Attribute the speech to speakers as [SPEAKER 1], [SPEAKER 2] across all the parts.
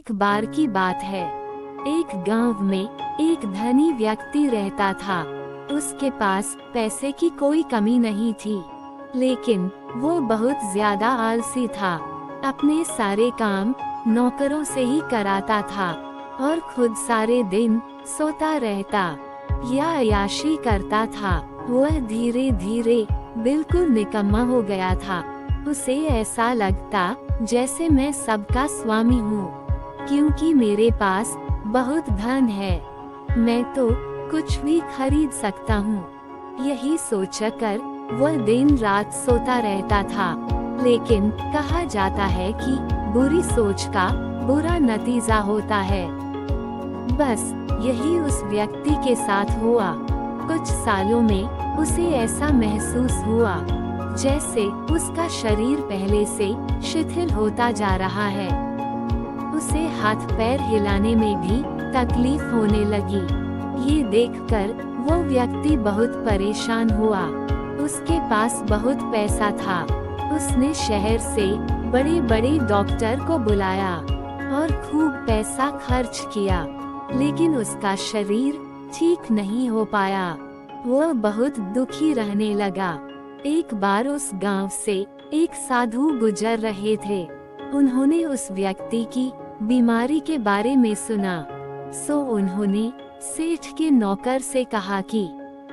[SPEAKER 1] एक बार की बात है, एक गांव में एक धनी व्यक्ति रहता था। उसके पास पैसे की कोई कमी नहीं थी, लेकिन वो बहुत ज्यादा आलसी था। अपने सारे काम नौकरों से ही कराता था और खुद सारे दिन सोता रहता या अय्याशी करता था। वह धीरे धीरे बिल्कुल निकम्मा हो गया था। उसे ऐसा लगता जैसे मैं सबका स्वामी हूँ, क्योंकि मेरे पास बहुत धन है, मैं तो कुछ भी खरीद सकता हूँ। यही सोचकर वह दिन रात सोता रहता था। लेकिन कहा जाता है कि बुरी सोच का बुरा नतीजा होता है। बस यही उस व्यक्ति के साथ हुआ। कुछ सालों में उसे ऐसा महसूस हुआ जैसे उसका शरीर पहले से शिथिल होता जा रहा है। उसे हाथ पैर हिलाने में भी तकलीफ होने लगी। ये देखकर वो व्यक्ति बहुत परेशान हुआ। उसके पास बहुत पैसा था। उसने शहर से बड़े बड़े डॉक्टर को बुलाया और खूब पैसा खर्च किया, लेकिन उसका शरीर ठीक नहीं हो पाया। वह बहुत दुखी रहने लगा। एक बार उस गांव से एक साधु गुजर रहे थे। उन्होंने उस व्यक्ति की बीमारी के बारे में सुना, सो उन्होंने सेठ के नौकर से कहा कि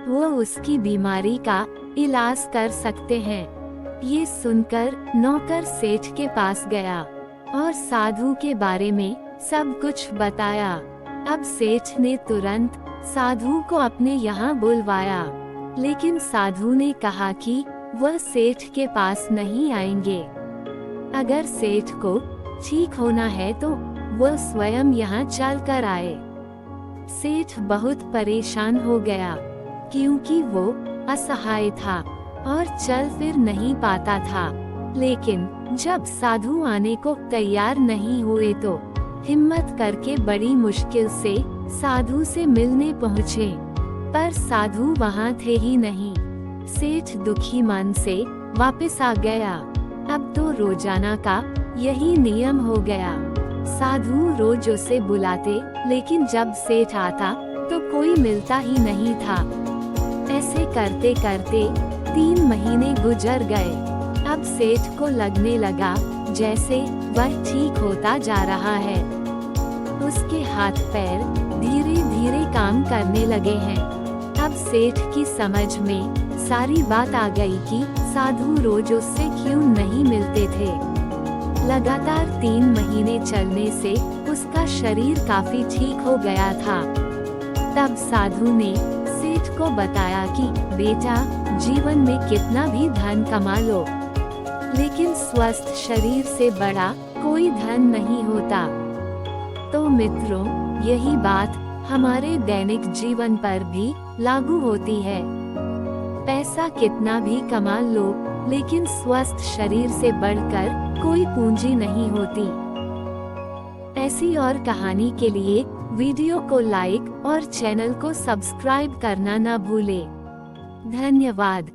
[SPEAKER 1] वो उसकी बीमारी का इलाज कर सकते हैं। ये सुनकर नौकर सेठ के पास गया और साधु के बारे में सब कुछ बताया। अब सेठ ने तुरंत साधु को अपने यहाँ बुलवाया, लेकिन साधु ने कहा कि वह सेठ के पास नहीं आएंगे। अगर सेठ को ठीक होना है तो वह स्वयं यहाँ चल कर आए। सेठ बहुत परेशान हो गया, क्योंकि वो असहाय था और चल फिर नहीं पाता था। लेकिन जब साधु आने को तैयार नहीं हुए तो हिम्मत करके बड़ी मुश्किल से साधु से मिलने पहुँचे, पर साधु वहाँ थे ही नहीं। सेठ दुखी मन से वापस आ गया। अब तो रोजाना का यही नियम हो गया। साधु रोज उसे बुलाते, लेकिन जब सेठ आता तो कोई मिलता ही नहीं था। ऐसे करते करते 3 महीने गुजर गए। अब सेठ को लगने लगा जैसे वह ठीक होता जा रहा है। उसके हाथ पैर धीरे धीरे काम करने लगे हैं। अब सेठ की समझ में सारी बात आ गई कि साधु रोज उससे क्यों नहीं मिलते थे। लगातार 3 महीने चलने से उसका शरीर काफी ठीक हो गया था। तब साधु ने सेठ को बताया कि बेटा, जीवन में कितना भी धन कमा लो, लेकिन स्वस्थ शरीर से बड़ा कोई धन नहीं होता। तो मित्रों, यही बात हमारे दैनिक जीवन पर भी लागू होती है। पैसा कितना भी कमा लो, लेकिन स्वस्थ शरीर से बढ़कर कोई पूंजी नहीं होती। ऐसी और कहानी के लिए वीडियो को लाइक और चैनल को सब्सक्राइब करना न भूलें। धन्यवाद।